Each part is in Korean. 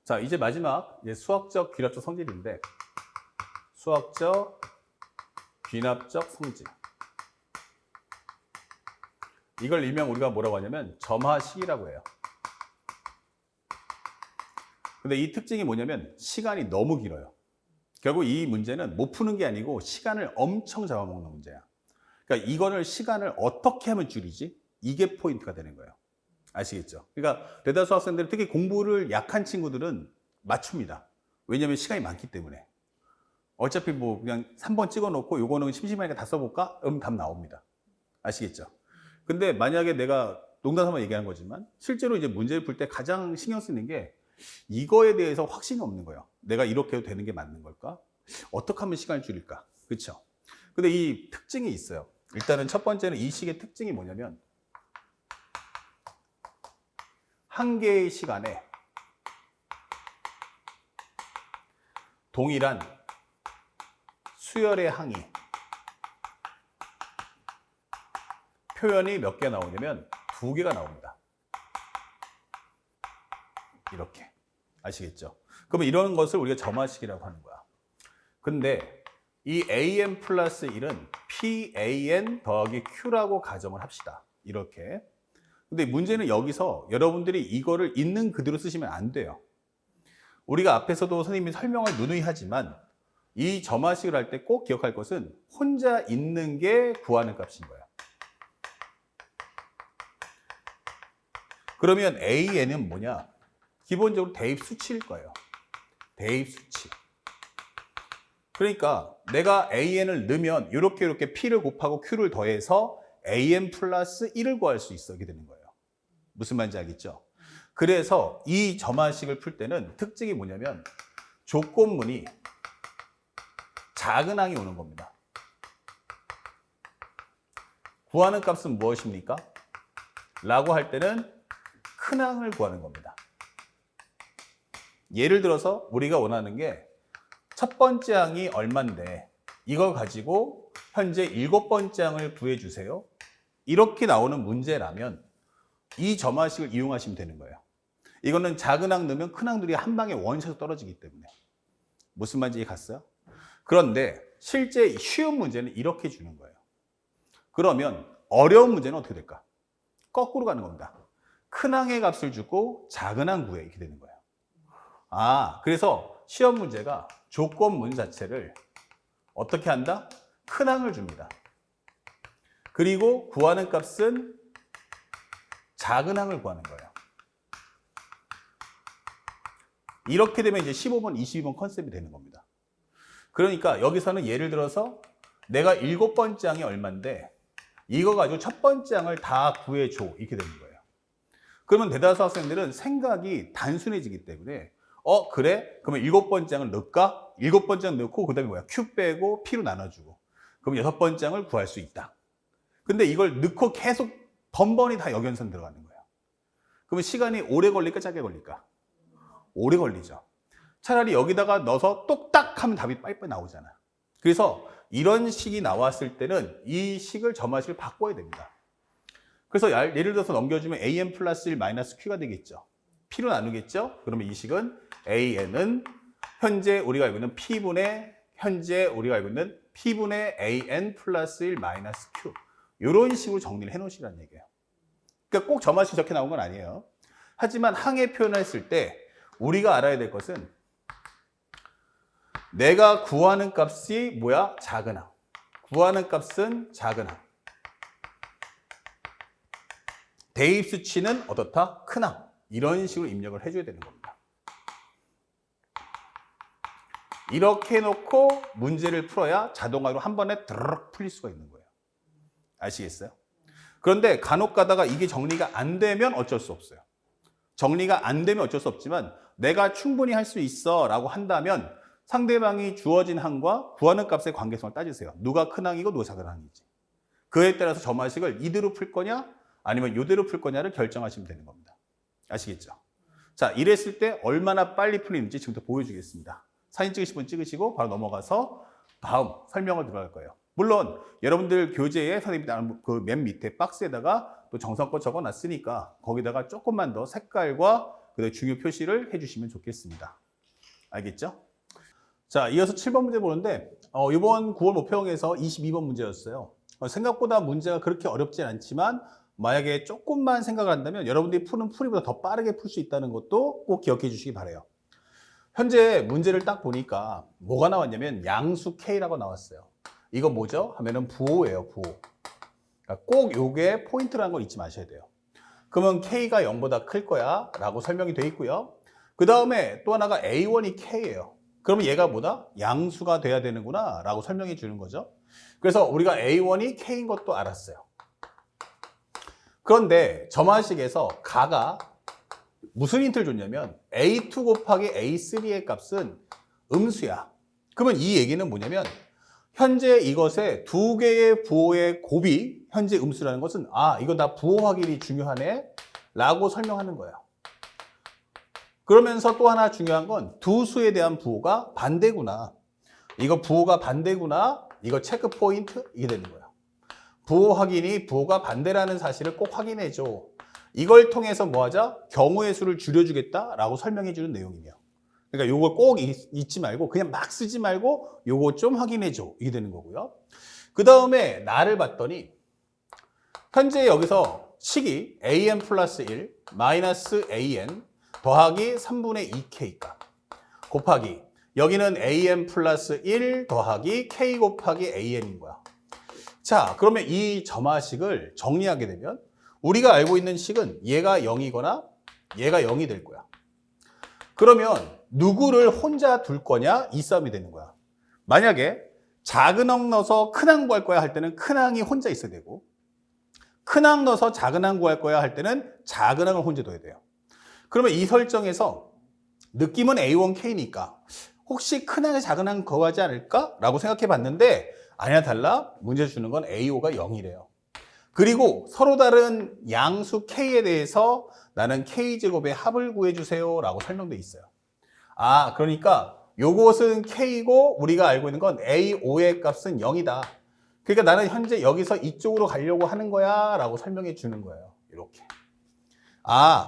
자, 이제 마지막 수학적 귀납적 성질인데, 수학적 귀납적 성질. 이걸 일명 우리가 뭐라고 하냐면 점화식이라고 해요. 근데 이 특징이 뭐냐면 시간이 너무 길어요. 결국 이 문제는 못 푸는 게 아니고 시간을 엄청 잡아먹는 문제야. 그러니까 이거를 시간을 어떻게 하면 줄이지? 이게 포인트가 되는 거예요. 아시겠죠? 그러니까 대다수 학생들, 특히 공부를 약한 친구들은 맞춥니다. 왜냐하면 시간이 많기 때문에. 어차피 뭐 그냥 3번 찍어놓고 요거는 심심하니까 다 써볼까? 답 나옵니다. 아시겠죠? 근데 만약에 내가 농담삼아 얘기하는 거지만 실제로 이제 문제를 풀 때 가장 신경 쓰는 게 이거에 대해서 확신이 없는 거예요. 내가 이렇게 해도 되는 게 맞는 걸까? 어떻게 하면 시간을 줄일까? 그렇죠? 근데 이 특징이 있어요. 일단은 첫 번째는 이 식의 특징이 뭐냐면 한 개의 시간에 동일한 수열의 항이 표현이 몇 개 나오냐면 2개가 나옵니다. 이렇게. 아시겠죠? 그러면 이런 것을 우리가 점화식이라고 하는 거야. 근데 이 an 플러스 1은 pan 더하기 q라고 가정을 합시다. 이렇게. 근데 문제는 여기서 여러분들이 이거를 있는 그대로 쓰시면 안 돼요. 우리가 앞에서도 선생님이 설명을 누누이 하지만 이 점화식을 할 때 꼭 기억할 것은 혼자 있는 게 구하는 값인 거예요. 그러면 an은 뭐냐? 기본적으로 대입 수치일 거예요. 대입 수치. 그러니까 내가 an을 넣으면 이렇게 p를 곱하고 q를 더해서 an 플러스 1을 구할 수 있게 되는 거예요. 무슨 말인지 알겠죠? 그래서 이 점화식을 풀 때는 특징이 뭐냐면 조건문이 작은 항이 오는 겁니다. 구하는 값은 무엇입니까? 라고 할 때는 큰 항을 구하는 겁니다. 예를 들어서 우리가 원하는 게 첫 번째 항이 얼만데 이걸 가지고 현재 7번째 항을 구해주세요. 이렇게 나오는 문제라면 이 점화식을 이용하시면 되는 거예요. 이거는 작은 항 넣으면 큰 항들이 한 방에 원샷으로 떨어지기 때문에. 무슨 말인지 갔어요? 그런데 실제 쉬운 문제는 이렇게 주는 거예요. 그러면 어려운 문제는 어떻게 될까? 거꾸로 가는 겁니다. 큰 항의 값을 주고 작은 항 구해 이렇게 되는 거예요. 그래서 시험 문제가 조건문 자체를 어떻게 한다? 큰 항을 줍니다. 그리고 구하는 값은 작은 항을 구하는 거예요. 이렇게 되면 이제 15번, 22번 컨셉이 되는 겁니다. 그러니까 여기서는 예를 들어서 내가 7번째 항이 얼만데 이거 가지고 첫 번째 항을 다 구해줘 이렇게 되는 거예요. 그러면 대다수 학생들은 생각이 단순해지기 때문에 그래? 그러면 7번째 항을 넣을까? 7번째 항 넣고 그 다음에 뭐야? Q 빼고 P로 나눠주고 그럼 6번째 항을 구할 수 있다. 근데 이걸 넣고 계속 번번이 다 역연선 들어가는 거예요. 그러면 시간이 오래 걸릴까 짧게 걸릴까? 오래 걸리죠. 차라리 여기다가 넣어서 똑딱 하면 답이 빨리빨리 나오잖아. 그래서 이런 식이 나왔을 때는 이 식을 점화식을 바꿔야 됩니다. 그래서 예를 들어서 넘겨주면 an 플러스 1 마이너스 q가 되겠죠. p로 나누겠죠. 그러면 이 식은 an은 현재 우리가 알고 있는 p분의 an 플러스 1 마이너스 q 이런 식으로 정리를 해놓으시라는 얘기예요. 그러니까 꼭 점화식 저렇게 나온 건 아니에요. 하지만 항의 표현을 했을 때 우리가 알아야 될 것은 내가 구하는 값이 뭐야? 작은 항. 구하는 값은 작은 항. 대입 수치는 어떻다? 큰 항. 이런 식으로 입력을 해줘야 되는 겁니다. 이렇게 해놓고 문제를 풀어야 자동화로 한 번에 드르륵 풀릴 수가 있는 거예요. 아시겠어요? 그런데 간혹 가다가 이게 정리가 안 되면 어쩔 수 없어요. 정리가 안 되면 어쩔 수 없지만 내가 충분히 할 수 있어 라고 한다면 상대방이 주어진 항과 구하는 값의 관계성을 따지세요. 누가 큰 항이고 누가 작은 항인지. 그에 따라서 점화식을 이대로 풀 거냐 아니면 이대로 풀 거냐를 결정하시면 되는 겁니다. 아시겠죠? 자, 이랬을 때 얼마나 빨리 풀리는지 지금부터 보여주겠습니다. 사진 찍으실 분 찍으시고 바로 넘어가서 다음 설명을 들어갈 거예요. 물론 여러분들 교재에 선생님이 그 맨 밑에 박스에다가 또 정성껏 적어놨으니까 거기다가 조금만 더 색깔과 그다음에 중요 표시를 해주시면 좋겠습니다. 알겠죠? 자, 이어서 7번 문제 보는데 이번 9월 목표형에서 22번 문제였어요. 생각보다 문제가 그렇게 어렵진 않지만 만약에 조금만 생각을 한다면 여러분들이 푸는 풀이보다 더 빠르게 풀 수 있다는 것도 꼭 기억해 주시기 바라요. 현재 문제를 딱 보니까 뭐가 나왔냐면 양수 K라고 나왔어요. 이거 뭐죠? 하면은 부호예요, 부호. 그러니까 꼭 요게 포인트라는 걸 잊지 마셔야 돼요. 그러면 K가 0보다 클 거야 라고 설명이 돼 있고요. 그 다음에 또 하나가 A1이 K예요. 그러면 얘가 뭐다? 양수가 돼야 되는구나 라고 설명해 주는 거죠. 그래서 우리가 A1이 K인 것도 알았어요. 그런데 점화식에서 가가 무슨 힌트를 줬냐면 A2 곱하기 A3의 값은 음수야. 그러면 이 얘기는 뭐냐면 현재 이것의 두 개의 부호의 곱이 현재 음수라는 것은 이거 다 부호 확인이 중요하네 라고 설명하는 거예요. 그러면서 또 하나 중요한 건 두 수에 대한 부호가 반대구나. 이거 부호가 반대구나. 이거 체크 포인트 이게 되는 거예요. 부호 확인이 부호가 반대라는 사실을 꼭 확인해 줘. 이걸 통해서 뭐 하자? 경우의 수를 줄여주겠다라고 설명해 주는 내용이에요. 그러니까 요걸 꼭 잊지 말고 그냥 막 쓰지 말고 요거 좀 확인해 줘. 이게 되는 거고요. 그 다음에 나를 봤더니 현재 여기서 식이 an 플러스 1 마이너스 an 더하기 3분의 2k 값 곱하기 여기는 an 플러스 1 더하기 k 곱하기 an인 거야. 자, 그러면 이 점화식을 정리하게 되면 우리가 알고 있는 식은 얘가 0이거나 얘가 0이 될 거야. 그러면 누구를 혼자 둘 거냐 이 싸움이 되는 거야. 만약에 작은 항 넣어서 큰 항 구할 거야 할 때는 큰 항이 혼자 있어야 되고 큰 항 넣어서 작은 항 구할 거야 할 때는 작은 항을 혼자 둬야 돼요. 그러면 이 설정에서 느낌은 A1K니까 혹시 큰 항에 작은 항 거하지 않을까? 라고 생각해 봤는데 아니야 달라. 문제 주는 건 A5가 0이래요. 그리고 서로 다른 양수 K에 대해서 나는 K제곱의 합을 구해주세요 라고 설명돼 있어요. 그러니까 요것은 K고 우리가 알고 있는 건 A5의 값은 0이다. 그러니까 나는 현재 여기서 이쪽으로 가려고 하는 거야 라고 설명해 주는 거예요. 이렇게.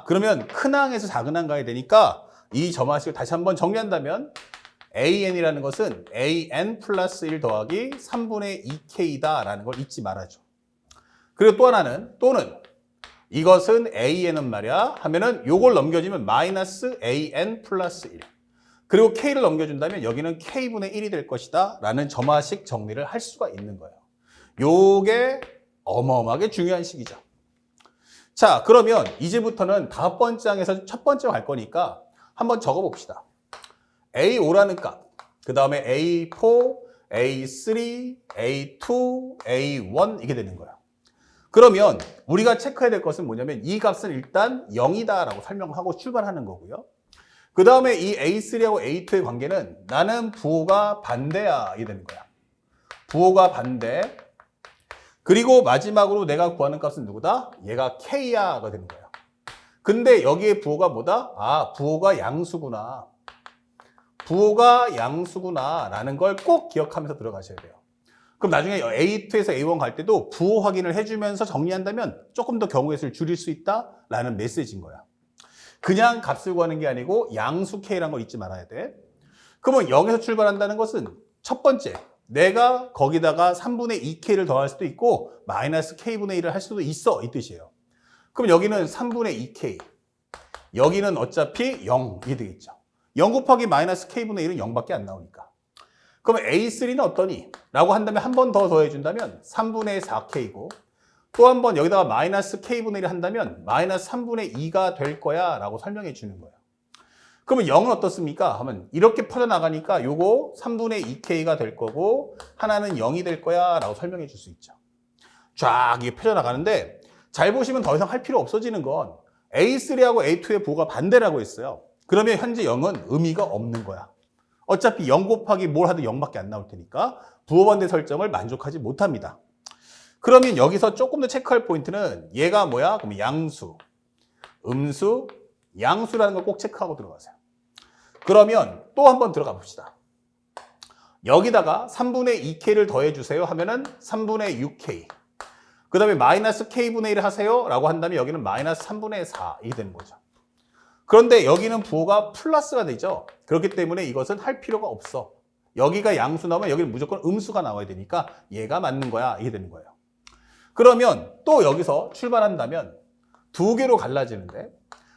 그러면 큰 항에서 작은 항 가야 되니까 이 점화식을 다시 한번 정리한다면 AN이라는 것은 AN 플러스 1 더하기 3분의 2K다 라는 걸 잊지 말아줘. 그리고 또 하나는 또는 이것은 AN은 말이야 하면은 요걸 넘겨주면 마이너스 AN 플러스 1 그리고 K를 넘겨준다면 여기는 K분의 1이 될 것이다 라는 점화식 정리를 할 수가 있는 거예요. 요게 어마어마하게 중요한 식이죠. 자, 그러면 이제부터는 5번째 항에서 첫 번째 갈 거니까 한번 적어봅시다. A5라는 값, 그 다음에 A4, A3, A2, A1 이게 되는 거야. 그러면 우리가 체크해야 될 것은 뭐냐면 이 값은 일단 0이다 라고 설명하고 출발하는 거고요. 그 다음에 이 A3하고 A2의 관계는 나는 부호가 반대야 이게 되는 거야. 부호가 반대. 그리고 마지막으로 내가 구하는 값은 누구다? 얘가 K야가 되는 거야. 근데 여기에 부호가 뭐다? 부호가 양수구나. 부호가 양수구나 라는 걸 꼭 기억하면서 들어가셔야 돼요. 그럼 나중에 A2에서 A1 갈 때도 부호 확인을 해주면서 정리한다면 조금 더 경우의 수를 줄일 수 있다라는 메시지인 거야. 그냥 값을 구하는 게 아니고 양수 K라는 걸 잊지 말아야 돼. 그러면 0에서 출발한다는 것은 첫 번째, 내가 거기다가 3분의 2K를 더할 수도 있고 마이너스 K분의 1을 할 수도 있어 이 뜻이에요. 그럼 여기는 3분의 2K, 여기는 어차피 0이 되겠죠. 0 곱하기 마이너스 K분의 1은 0밖에 안 나오니까. 그러면 A3는 어떠니? 라고 한다면 한 번 더 더해준다면 3분의 4K고 또 한 번 여기다가 마이너스 K분의 1을 한다면 마이너스 3분의 2가 될 거야 라고 설명해 주는 거예요. 그러면 0은 어떻습니까? 하면 이렇게 퍼져나가니까 요거 3분의 2K가 될 거고 하나는 0이 될 거야 라고 설명해 줄 수 있죠. 쫙 이게 펴져나가는데 잘 보시면 더 이상 할 필요 없어지는 건 A3하고 A2의 부호가 반대라고 했어요. 그러면 현재 0은 의미가 없는 거야. 어차피 0 곱하기 뭘 하든 0밖에 안 나올 테니까 부호 반대 설정을 만족하지 못합니다. 그러면 여기서 조금 더 체크할 포인트는 얘가 뭐야? 그럼 양수, 음수, 양수라는 걸 꼭 체크하고 들어가세요. 그러면 또 한번 들어가 봅시다. 여기다가 3분의 2K를 더해주세요 하면은 3분의 6K. 그 다음에 마이너스 K분의 1을 하세요 라고 한다면 여기는 마이너스 3분의 4이 되는 거죠. 그런데 여기는 부호가 플러스가 되죠. 그렇기 때문에 이것은 할 필요가 없어. 여기가 양수 나오면 여기는 무조건 음수가 나와야 되니까 얘가 맞는 거야. 이게 되는 거예요. 그러면 또 여기서 출발한다면 두 개로 갈라지는데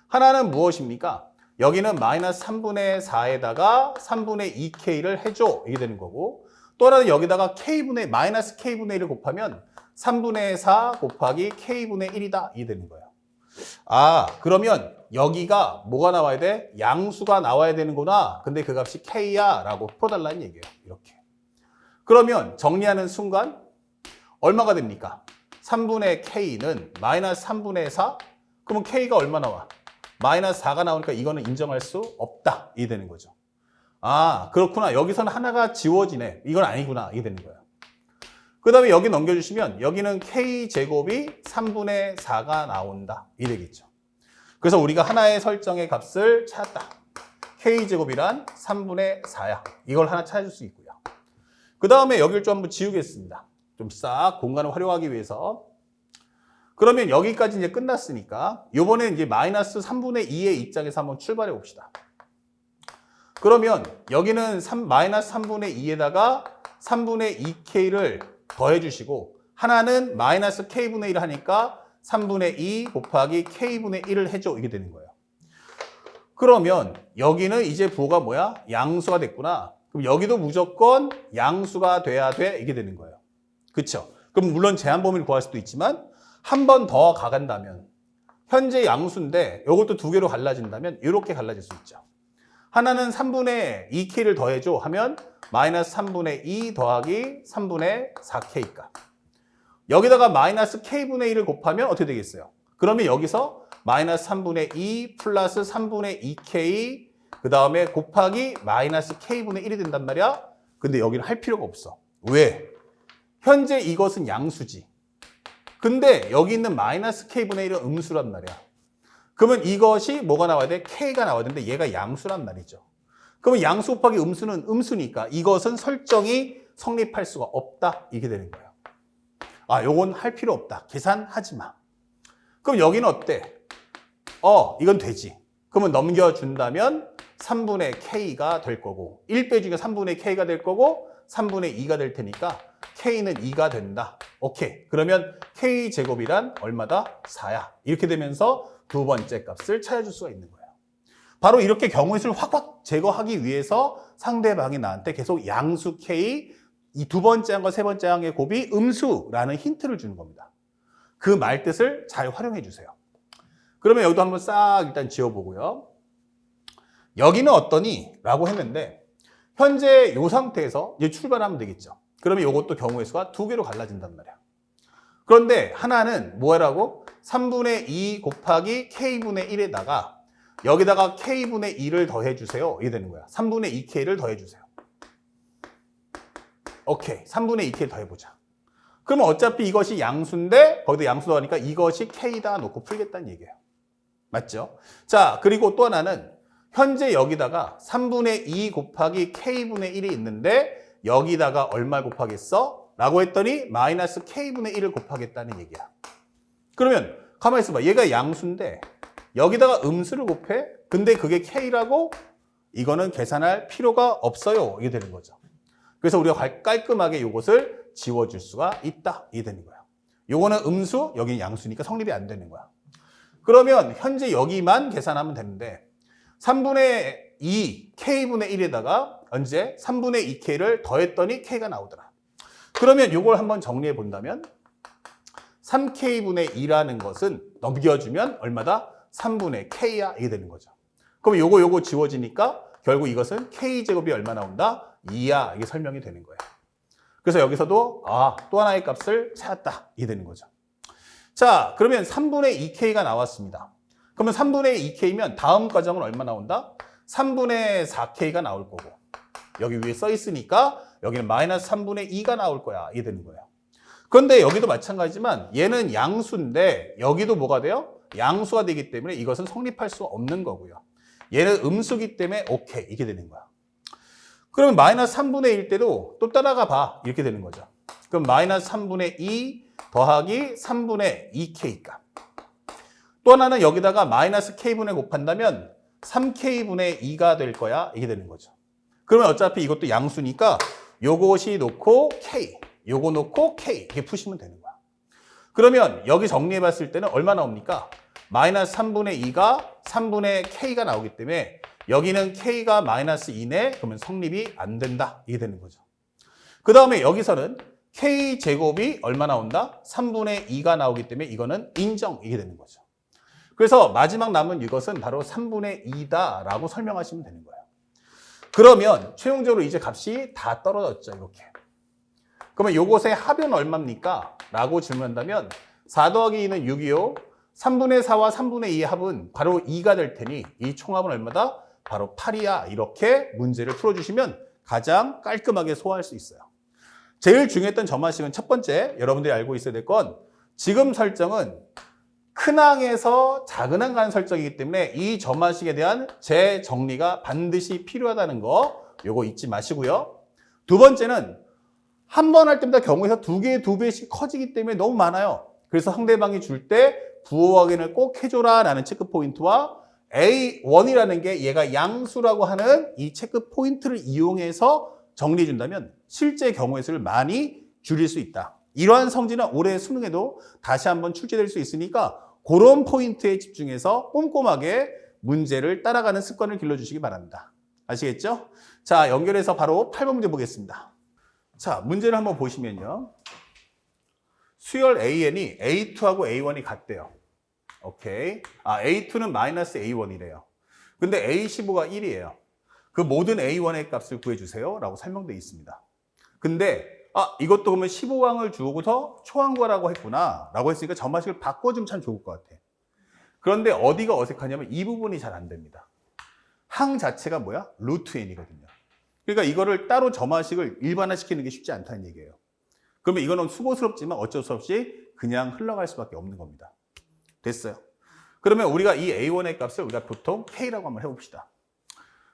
하나는 무엇입니까? 여기는 마이너스 3분의 4에다가 3분의 2k를 해줘. 이게 되는 거고 또 하나는 여기다가 k분의 마이너스 k분의 1을 곱하면 3분의 4 곱하기 k분의 1이다. 이게 되는 거예요. 아, 그러면 여기가 뭐가 나와야 돼? 양수가 나와야 되는구나. 근데 그 값이 k야 라고 풀어달라는 얘기예요. 이렇게. 그러면 정리하는 순간 얼마가 됩니까? 3분의 k는 마이너스 3분의 4? 그러면 k가 얼마 나와? 마이너스 4가 나오니까 이거는 인정할 수 없다. 이게 되는 거죠. 아, 그렇구나. 여기서는 하나가 지워지네. 이건 아니구나. 이게 되는 거예요. 그 다음에 여기 넘겨주시면 여기는 k제곱이 3분의 4가 나온다. 이 되겠죠. 그래서 우리가 하나의 설정의 값을 찾았다. k제곱이란 3분의 4야. 이걸 하나 찾을 수 있고요. 그 다음에 여기를 좀 한번 지우겠습니다. 좀 싹 공간을 활용하기 위해서. 그러면 여기까지 이제 끝났으니까 요번에 이제 마이너스 3분의 2의 입장에서 한번 출발해 봅시다. 그러면 여기는 마이너스 3분의 2에다가 3분의 2k를 더해 주시고 하나는 마이너스 k분의 1을 하니까 3분의 2 곱하기 k분의 1을 해줘. 이게 되는 거예요. 그러면 여기는 이제 부호가 뭐야? 양수가 됐구나. 그럼 여기도 무조건 양수가 돼야 돼. 이게 되는 거예요. 그쵸? 그럼 물론 제한 범위를 구할 수도 있지만 한 번 더 가간다면 현재 양수인데 이것도 두 개로 갈라진다면 이렇게 갈라질 수 있죠. 하나는 3분의 2k를 더해줘 하면 마이너스 3분의 2 더하기 3분의 4k가. 여기다가 마이너스 k분의 1을 곱하면 어떻게 되겠어요? 그러면 여기서 마이너스 3분의 2 플러스 3분의 2k 그 다음에 곱하기 마이너스 k분의 1이 된단 말이야. 근데 여기는 할 필요가 없어. 왜? 현재 이것은 양수지. 근데 여기 있는 마이너스 k분의 1은 음수란 말이야. 그러면 이것이 뭐가 나와야 돼? k가 나와야 되는데 얘가 양수란 말이죠. 그러면 양수 곱하기 음수는 음수니까 이것은 설정이 성립할 수가 없다. 이게 되는 거예요. 아, 요건 할 필요 없다. 계산하지 마. 그럼 여기는 어때? 이건 되지. 그러면 넘겨준다면 3분의 k가 될 거고 1 빼주니까 3분의 k가 될 거고 3분의 2가 될 테니까 k는 2가 된다. 오케이. 그러면 k제곱이란 얼마다? 4야. 이렇게 되면서 두 번째 값을 찾아줄 수가 있는 거예요. 바로 이렇게 경우의 수를 확확 제거하기 위해서 상대방이 나한테 계속 양수 k, 이 두 번째 항과 세 번째 항의 곱이 음수라는 힌트를 주는 겁니다. 그 말뜻을 잘 활용해 주세요. 그러면 여기도 한번 싹 일단 지워보고요. 여기는 어떠니? 라고 했는데 현재 이 상태에서 이제 출발하면 되겠죠. 그러면 이것도 경우의 수가 두 개로 갈라진단 말이야. 그런데 하나는 뭐라고? 3분의 2 곱하기 k분의 1에다가 여기다가 k분의 2를 더해주세요. 이게 되는 거야. 3분의 2k를 더해주세요. 오케이. 3분의 2k를 더해보자. 그러면 어차피 이것이 양수인데 거기다 양수 더하니까 이것이 k다 놓고 풀겠다는 얘기예요. 맞죠? 자, 그리고 또 하나는 현재 여기다가 3분의 2 곱하기 k분의 1이 있는데 여기다가 얼마 곱하겠어? 라고 했더니 마이너스 k분의 1을 곱하겠다는 얘기야. 그러면 가만히 있어봐. 얘가 양수인데 여기다가 음수를 곱해? 근데 그게 k라고? 이거는 계산할 필요가 없어요. 이게 되는 거죠. 그래서 우리가 깔끔하게 이것을 지워줄 수가 있다. 이게 되는 거야. 요거는 음수, 여기는 양수니까 성립이 안 되는 거야. 그러면 현재 여기만 계산하면 되는데 3분의 2 k분의 1에다가 언제 3분의 2k를 더했더니 k가 나오더라. 그러면 이걸 한번 정리해 본다면 3k분의 2라는 것은 넘겨주면 얼마다? 3분의 k야. 이게 되는 거죠. 그럼 요거 지워지니까 결국 이것은 k제곱이 얼마 나온다? 2야. 이게 설명이 되는 거예요. 그래서 여기서도 또 하나의 값을 찾았다. 이게 되는 거죠. 자, 그러면 3분의 2k가 나왔습니다. 그러면 3분의 2k면 다음 과정은 얼마 나온다? 3분의 4k가 나올 거고 여기 위에 써 있으니까 여기는 마이너스 3분의 2가 나올 거야. 이게 되는 거예요. 그런데 여기도 마찬가지지만 얘는 양수인데 여기도 뭐가 돼요? 양수가 되기 때문에 이것은 성립할 수 없는 거고요. 얘는 음수기 때문에 오케이. 이게 되는 거야. 그러면 마이너스 3분의 1 때도 또 따라가 봐. 이렇게 되는 거죠. 그럼 마이너스 3분의 2 더하기 3분의 2k 값. 또 하나는 여기다가 마이너스 k분의 곱한다면 3k분의 2가 될 거야. 이게 되는 거죠. 그러면 어차피 이것도 양수니까 요것이 놓고 k, 요거 놓고 k 이렇게 푸시면 되는 거야. 그러면 여기 정리해 봤을 때는 얼마 나옵니까? 마이너스 3분의 2가 3분의 k가 나오기 때문에 여기는 k가 마이너스 2네. 그러면 성립이 안 된다. 이게 되는 거죠. 그 다음에 여기서는 k제곱이 얼마 나온다? 3분의 2가 나오기 때문에 이거는 인정. 이게 되는 거죠. 그래서 마지막 남은 이것은 바로 3분의 2다라고 설명하시면 되는 거예요. 그러면 최종적으로 이제 값이 다 떨어졌죠. 이렇게. 그러면 요것의 합은 얼마입니까? 라고 질문한다면 4 더하기 2는 6이요. 3분의 4와 3분의 2의 합은 바로 2가 될 테니 이 총합은 얼마다? 바로 8이야. 이렇게 문제를 풀어주시면 가장 깔끔하게 소화할 수 있어요. 제일 중요했던 점화식은 첫 번째, 여러분들이 알고 있어야 될 건 지금 설정은 큰 항에서 작은 항 가는 설정이기 때문에 이 점화식에 대한 재정리가 반드시 필요하다는 거 요거 잊지 마시고요. 두 번째는 한 번 할 때마다 경우에서 두 배씩 커지기 때문에 너무 많아요. 그래서 상대방이 줄 때 부호 확인을 꼭 해줘라 라는 체크 포인트와 A1이라는 게 얘가 양수라고 하는 이 체크 포인트를 이용해서 정리해 준다면 실제 경우의 수를 많이 줄일 수 있다. 이러한 성질은 올해 수능에도 다시 한번 출제될 수 있으니까 그런 포인트에 집중해서 꼼꼼하게 문제를 따라가는 습관을 길러주시기 바랍니다. 아시겠죠? 자, 연결해서 바로 8번 문제 보겠습니다. 자, 문제를 한번 보시면요. 수열 AN이 A2하고 A1이 같대요. 오케이. A2는 마이너스 A1이래요. 근데 A15가 1이에요. 그 모든 A1의 값을 구해주세요. 라고 설명되어 있습니다. 근데, 이것도 그러면 15항을 주고서 초항과라고 했구나. 라고 했으니까 점화식을 바꿔주면 참 좋을 것 같아. 그런데 어디가 어색하냐면 이 부분이 잘 안 됩니다. 항 자체가 뭐야? 루트 n이거든요. 그러니까 이거를 따로 점화식을 일반화시키는 게 쉽지 않다는 얘기예요. 그러면 이거는 수고스럽지만 어쩔 수 없이 그냥 흘러갈 수밖에 없는 겁니다. 됐어요. 그러면 우리가 이 A1의 값을 우리가 보통 K라고 한번 해봅시다.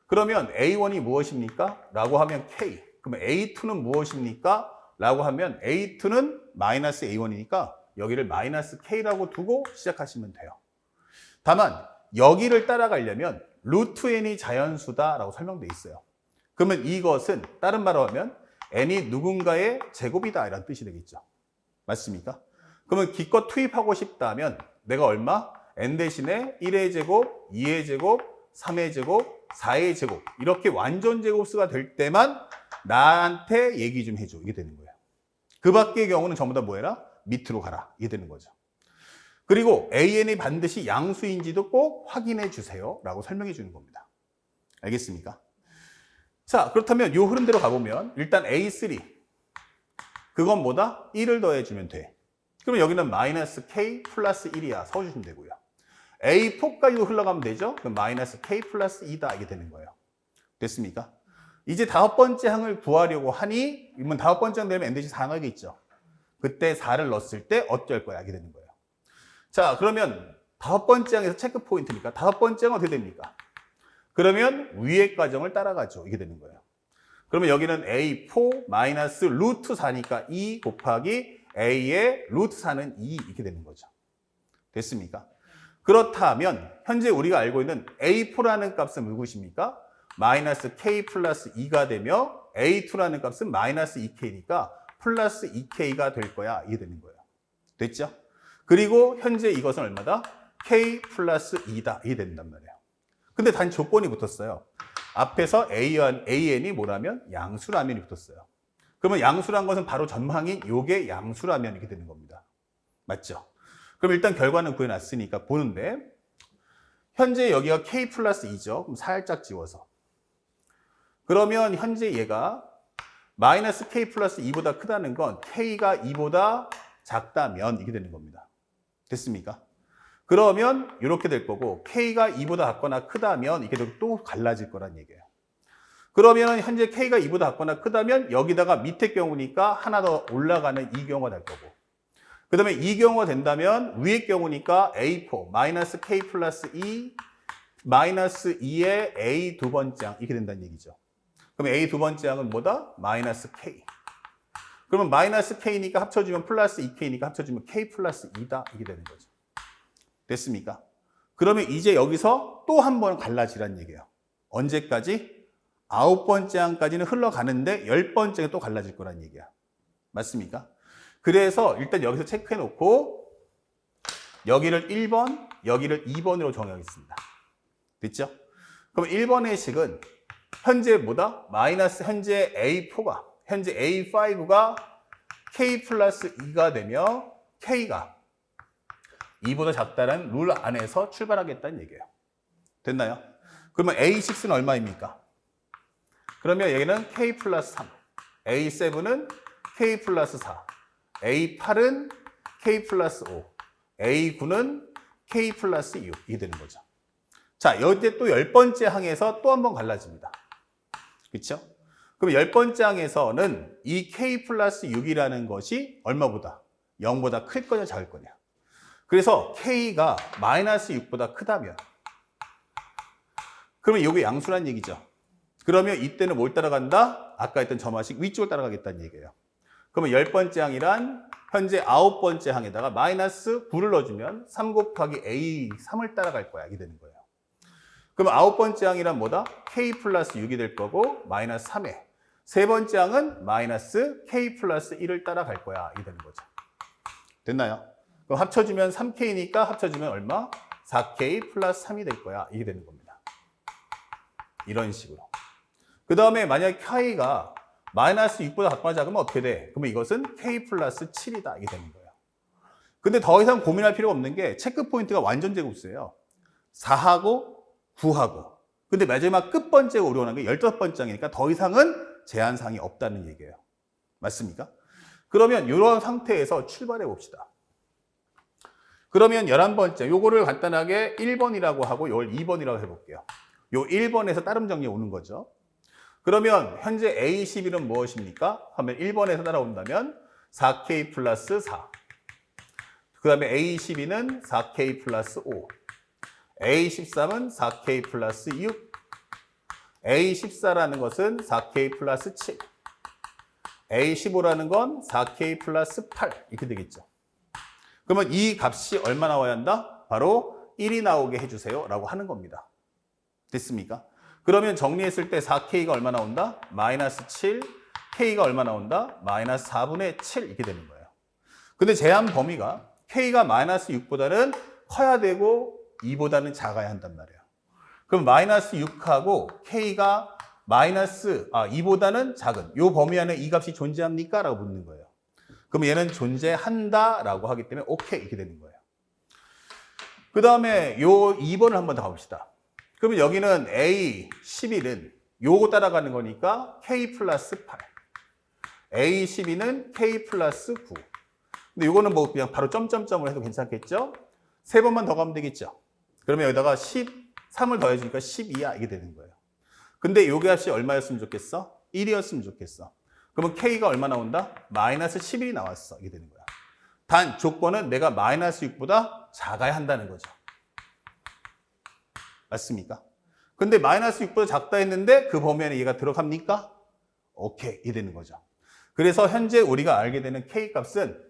그러면 A1이 무엇입니까? 라고 하면 K. 그러면 A2는 무엇입니까? 라고 하면 A2는 마이너스 A1이니까 여기를 마이너스 K라고 두고 시작하시면 돼요. 다만 여기를 따라가려면 루트 n이 자연수다라고 설명되어 있어요. 그러면 이것은 다른 말로 하면 n이 누군가의 제곱이다 이런 뜻이 되겠죠. 맞습니까? 그러면 기껏 투입하고 싶다면 내가 얼마? n 대신에 1의 제곱, 2의 제곱, 3의 제곱, 4의 제곱 이렇게 완전 제곱수가 될 때만 나한테 얘기 좀 해줘. 이게 되는 거예요. 그 밖의 경우는 전부 다 뭐해라? 밑으로 가라. 이게 되는 거죠. 그리고 AN이 반드시 양수인지도 꼭 확인해 주세요. 라고 설명해 주는 겁니다. 알겠습니까? 자, 그렇다면 이 흐름대로 가보면 일단 A3 그건 뭐다? 1을 더해주면 돼. 그러면 여기는 마이너스 K 플러스 1이야. 써주시면 되고요. A4까지도 흘러가면 되죠? 그럼 마이너스 K 플러스 2다. 이게 되는 거예요. 됐습니까? 이제 다섯 번째 항을 구하려고 하니 이건 다섯 번째 항 되면 n 대신 4 나오겠죠. 그때 4를 넣었을 때 어쩔 거야. 이게 되는 거예요. 자, 그러면 다섯 번째 항에서 체크 포인트니까 다섯 번째 항은 어떻게 됩니까? 그러면 위의 과정을 따라가죠. 이게 되는 거예요. 그러면 여기는 A4 마이너스 루트 4니까 2 곱하기 A의 루트 4는 2 이렇게 되는 거죠. 됐습니까? 그렇다면 현재 우리가 알고 있는 A4라는 값은 무엇입니까? 마이너스 K 플러스 2가 되며 A2라는 값은 마이너스 2K니까 플러스 2K가 될 거야. 이게 되는 거예요. 됐죠? 그리고 현재 이것은 얼마다? K 플러스 2다. 이게 된단 말이에요. 근데 단 조건이 붙었어요. 앞에서 AN이 뭐라면? 양수라면이 붙었어요. 그러면 양수란 것은 바로 전망인 요게 양수라면 이렇게 되는 겁니다. 맞죠? 그럼 일단 결과는 구해놨으니까 보는데 현재 여기가 K 플러스 2죠. 그럼 살짝 지워서. 그러면 현재 얘가 마이너스 K 플러스 2보다 크다는 건 K가 2보다 작다면 이렇게 되는 겁니다. 됐습니까? 그러면 이렇게 될 거고 K가 2보다 작거나 크다면 이게 또 갈라질 거란 얘기예요. 그러면 현재 K가 2보다 작거나 크다면 여기다가 밑에 경우니까 하나 더 올라가는 이 경우가 될 거고 그 다음에 이 경우가 된다면 위의 경우니까 A4 마이너스 K 플러스 2 마이너스 2의 A 두 번째 항 이렇게 된다는 얘기죠. 그럼 A 두 번째 항은 뭐다? 마이너스 K. 그러면 마이너스 K니까 합쳐주면 플러스 2K니까 합쳐주면 K 플러스 2다 이게 되는 거죠. 됐습니까? 그러면 이제 여기서 또 한 번 갈라지란 얘기예요. 언제까지? 9번째 항까지는 흘러가는데 10번째가 또 갈라질 거란 얘기야. 맞습니까? 그래서 일단 여기서 체크해 놓고 여기를 1번, 여기를 2번으로 정하겠습니다. 됐죠? 그럼 1번의 식은 현재 뭐다? 마이너스 현재 A4가, 현재 A5가 K 플러스 2가 되며 K가 2보다 작다는 룰 안에서 출발하겠다는 얘기예요. 됐나요? 그러면 A6는 얼마입니까? 그러면 여기는 K 플러스 3, A7은 K 플러스 4, A8은 K 플러스 5, A9는 K 플러스 6 이게 되는 거죠. 자, 여기에 또 10번째 항에서 또 한 번 갈라집니다. 그렇죠? 그럼 10번째 항에서는 이 K 플러스 6이라는 것이 얼마보다? 0보다 클 거냐 작을 거냐. 그래서 K가 마이너스 6보다 크다면 그러면 이게 양수란 얘기죠. 그러면 이때는 뭘 따라간다? 아까 했던 점화식 위쪽을 따라가겠다는 얘기예요. 그러면 10번째 항이란 현재 9번째 항에다가 마이너스 9를 넣어주면 3 곱하기 A3을 따라갈 거야. 이게 되는 거예요. 그럼 9번째 항이란 뭐다? K 플러스 6이 될 거고 마이너스 3에 세 번째 항은 마이너스 K 플러스 1을 따라갈 거야. 이게 되는 거죠. 됐나요? 그럼 합쳐주면 3K니까 합쳐주면 얼마? 4K 플러스 3이 될 거야. 이게 되는 겁니다. 이런 식으로. 그 다음에 만약에 K가 마이너스 6보다 작거나 작으면 어떻게 돼? 그러면 이것은 K 플러스 7이다. 이게 되는 거예요. 근데 더 이상 고민할 필요가 없는 게 체크 포인트가 완전 제곱수예요. 4하고 9하고. 근데 마지막 끝번째가 우리 원하는 게 15번째 항이니까 더 이상은 제한사항이 없다는 얘기예요. 맞습니까? 그러면 이런 상태에서 출발해 봅시다. 그러면 11번째, 요거를 간단하게 1번이라고 하고 요걸 2번이라고 해볼게요. 요 1번에서 따름 정리 오는 거죠. 그러면 현재 A11은 무엇입니까? 하면 1번에서 따라온다면 4K 플러스 4. 그 다음에 A12는 4K 플러스 5. A13은 4K 플러스 6. A14라는 것은 4K 플러스 7. A15라는 건 4K 플러스 8. 이렇게 되겠죠. 그러면 이 값이 얼마 나와야 한다? 바로 1이 나오게 해주세요. 라고 하는 겁니다. 됐습니까? 그러면 정리했을 때 4K가 얼마 나온다? 마이너스 7. K가 얼마 나온다? 마이너스 4분의 7. 이렇게 되는 거예요. 근데 제한 범위가 K가 마이너스 6보다는 커야 되고 2보다는 작아야 한단 말이에요. 그럼 마이너스 6하고 K가 마이너스 2보다는 작은 이 범위 안에 이 값이 존재합니까? 라고 묻는 거예요. 그럼 얘는 존재한다 라고 하기 때문에 오케이 이렇게 되는 거예요. 그 다음에 요 2번을 한번 더 가봅시다. 그러면 여기는 A11은 요거 따라가는 거니까 K 플러스 8. A12는 K 플러스 9. 근데 요거는 뭐 그냥 바로 점점점을 해도 괜찮겠죠? 세 번만 더 가면 되겠죠? 그러면 여기다가 13을 더해주니까 12야 이게 되는 거예요. 근데 요 값이 얼마였으면 좋겠어? 1이었으면 좋겠어. 그러면 K가 얼마 나온다? 마이너스 11이 나왔어. 이게 되는 거야. 단 조건은 내가 마이너스 6보다 작아야 한다는 거죠. 맞습니까? 근데 마이너스 6보다 작다 했는데 그 범위 안에 얘가 들어갑니까? 오케이. 이 되는 거죠. 그래서 현재 우리가 알게 되는 K 값은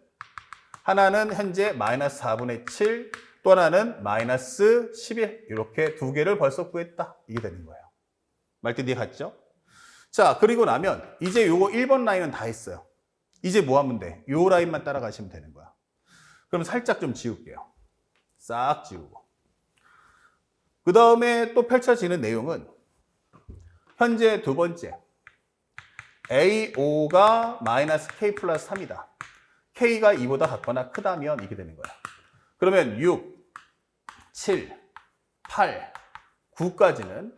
하나는 현재 마이너스 4분의 7, 또 하나는 마이너스 11. 이렇게 두 개를 벌써 구했다. 이게 되는 거예요. 말뜻이 갔죠? 자, 그리고 나면 이제 요거 1번 라인은 다 했어요. 이제 뭐 하면 돼? 요 라인만 따라가시면 되는 거야. 그럼 살짝 좀 지울게요. 싹 지우고. 그 다음에 또 펼쳐지는 내용은 현재 두 번째 A5가 마이너스 K 플러스 3이다. K가 2보다 같거나 크다면 이게 되는 거야. 그러면 6, 7, 8, 9까지는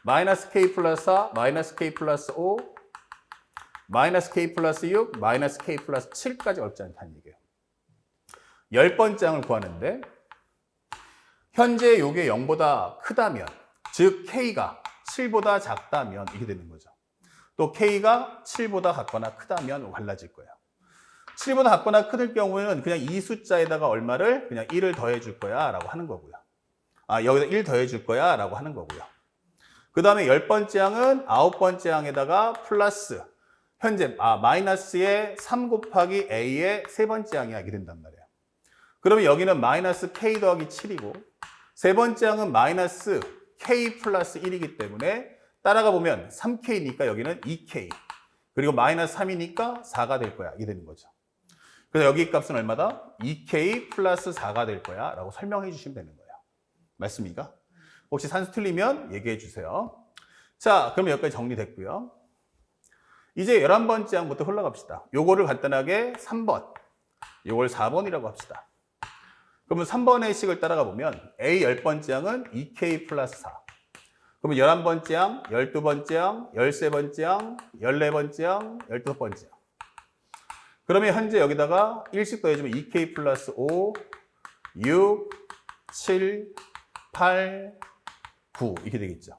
마이너스 K 플러스 4, 마이너스 K 플러스 5, 마이너스 K 플러스 6, 마이너스 K 플러스 7까지 어렵지 않다는 얘기예요. 10번째 항을 구하는데 현재 이게 0보다 크다면, 즉 K가 7보다 작다면 이게 되는 거죠. 또 K가 7보다 같거나 크다면 달라질 거예요. 7보다 같거나 클 경우에는 그냥 이 숫자에다가 얼마를 그냥 1을 더해 줄 거야 라고 하는 거고요. 여기다 1 더해 줄 거야 라고 하는 거고요. 그 다음에 10번째 항은 9번째 항에다가 플러스 현재 마이너스의 3 곱하기 A의 세 번째 항이 하게 된단 말이에요. 그러면 여기는 마이너스 K 더하기 7이고 세 번째 항은 마이너스 k 플러스 1이기 때문에 따라가 보면 3k니까 여기는 2k. 그리고 마이너스 3이니까 4가 될 거야. 이게 되는 거죠. 그래서 여기 값은 얼마다? 2k 플러스 4가 될 거야. 라고 설명해 주시면 되는 거예요. 맞습니까? 혹시 산수 틀리면 얘기해 주세요. 자, 그럼 여기까지 정리됐고요. 이제 11번째 항부터 흘러갑시다. 요거를 간단하게 3번, 요걸 4번이라고 합시다. 그러면 3번의 식을 따라가 보면 A 10번째 항은 2K 플러스 4. 그러면 11번째 항, 12번째 항, 13번째 항, 14번째 항, 15번째 항. 그러면 현재 여기다가 1씩 더해주면 2K 플러스 5, 6, 7, 8, 9 이렇게 되겠죠.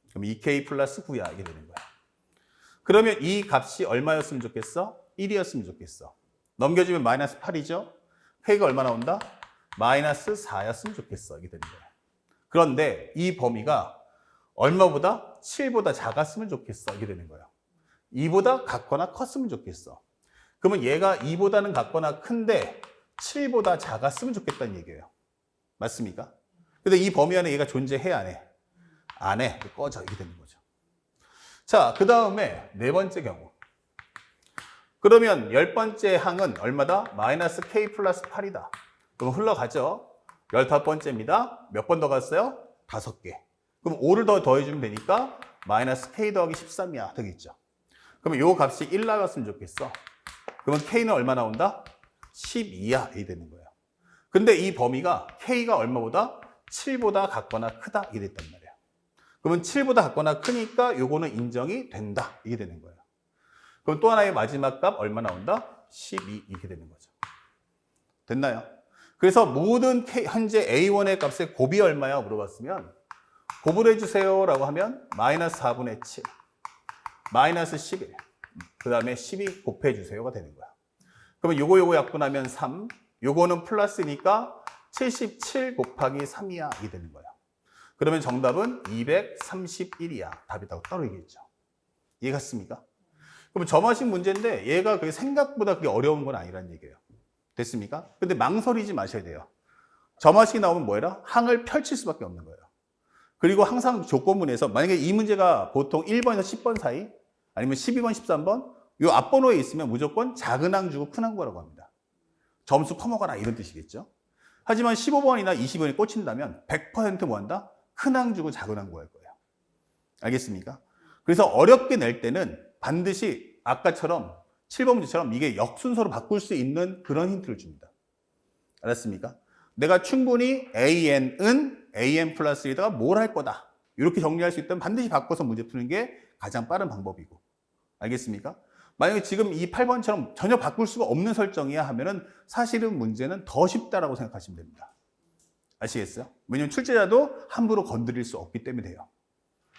그럼 2K 플러스 9야 이게 되는 거야. 그러면 이 값이 얼마였으면 좋겠어? 1이었으면 좋겠어. 넘겨주면 마이너스 8이죠. K가 얼마 나온다? 마이너스 4였으면 좋겠어. 이게 되는 거야. 그런데 이 범위가 얼마보다? 7보다 작았으면 좋겠어. 이게 되는 거예요. 2보다 같거나 컸으면 좋겠어. 그러면 얘가 2보다는 같거나 큰데 7보다 작았으면 좋겠다는 얘기예요. 맞습니까? 근데 이 범위 안에 얘가 존재해, 안 해? 안 해. 꺼져. 이게 되는 거죠. 자, 그 다음에 네 번째 경우. 그러면 10번째 항은 얼마다? 마이너스 k 플러스 8이다. 그럼 흘러가죠. 15번째입니다. 몇 번 더 갔어요? 5개. 그럼 5를 더 더해주면 되니까 마이너스 k 더하기 13이야. 되겠죠. 그러면 요 값이 1 나왔으면 좋겠어. 그러면 k는 얼마 나온다? 12야. 이 되는 거예요. 근데 이 범위가 k가 얼마보다? 7보다 같거나 크다. 이게 됐단 말이에요. 그러면 7보다 같거나 크니까 요거는 인정이 된다. 이게 되는 거예요. 그럼 또 하나의 마지막 값 얼마 나온다? 12 이렇게 되는 거죠. 됐나요? 그래서 모든 현재 A1의 값의 곱이 얼마야? 물어봤으면 곱을 해주세요 라고 하면 마이너스 4분의 7, 마이너스 11, 그 다음에 12 곱해주세요가 되는 거야. 그러면 요거 약분하면 3, 요거는 플러스니까 77 곱하기 3이야. 이게 되는 거야. 그러면 정답은 231이야. 답이 딱 떨어지겠죠. 이해 갔습니까? 그럼 점화식 문제인데 얘가 그게 생각보다 그게 어려운 건 아니라는 얘기예요. 됐습니까? 근데 망설이지 마셔야 돼요. 점화식이 나오면 뭐해라? 항을 펼칠 수밖에 없는 거예요. 그리고 항상 조건문에서 만약에 이 문제가 보통 1번에서 10번 사이 아니면 12번, 13번 이 앞번호에 있으면 무조건 작은 항 주고 큰 항 구하라고 합니다. 점수 퍼먹어라 이런 뜻이겠죠. 하지만 15번이나 20번이 꽂힌다면 100% 뭐한다? 큰 항 주고 작은 항 구할 거예요. 알겠습니까? 그래서 어렵게 낼 때는 반드시 아까처럼 7번 문제처럼 이게 역순서로 바꿀 수 있는 그런 힌트를 줍니다. 알았습니까? 내가 충분히 AN은 AN 플러스 1에다가 뭘 할 거다. 이렇게 정리할 수 있다면 반드시 바꿔서 문제 푸는 게 가장 빠른 방법이고. 알겠습니까? 만약에 지금 이 8번처럼 전혀 바꿀 수가 없는 설정이야 하면은 사실은 문제는 더 쉽다라고 생각하시면 됩니다. 아시겠어요? 왜냐면 출제자도 함부로 건드릴 수 없기 때문에 돼요.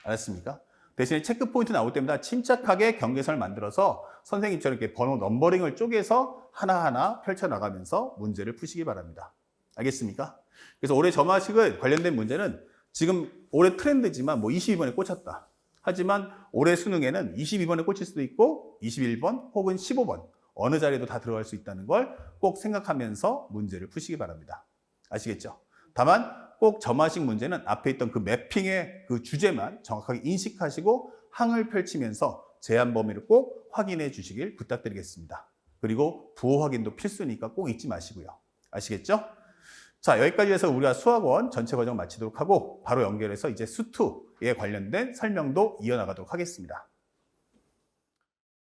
알았습니까? 대신에 체크포인트 나올 때마다 침착하게 경계선을 만들어서 선생님처럼 이렇게 번호 넘버링을 쪼개서 하나하나 펼쳐나가면서 문제를 푸시기 바랍니다. 알겠습니까? 그래서 올해 점화식을 관련된 문제는 지금 올해 트렌드지만 뭐 22번에 꽂혔다. 하지만 올해 수능에는 22번에 꽂힐 수도 있고 21번 혹은 15번 어느 자리에도 다 들어갈 수 있다는 걸 꼭 생각하면서 문제를 푸시기 바랍니다. 아시겠죠? 다만 꼭 점화식 문제는 앞에 있던 그 매핑의 그 주제만 정확하게 인식하시고 항을 펼치면서 제한 범위를 꼭 확인해 주시길 부탁드리겠습니다. 그리고 부호 확인도 필수니까 꼭 잊지 마시고요. 아시겠죠? 자, 여기까지 해서 우리가 수학원 전체 과정 마치도록 하고 바로 연결해서 이제 수2에 관련된 설명도 이어나가도록 하겠습니다.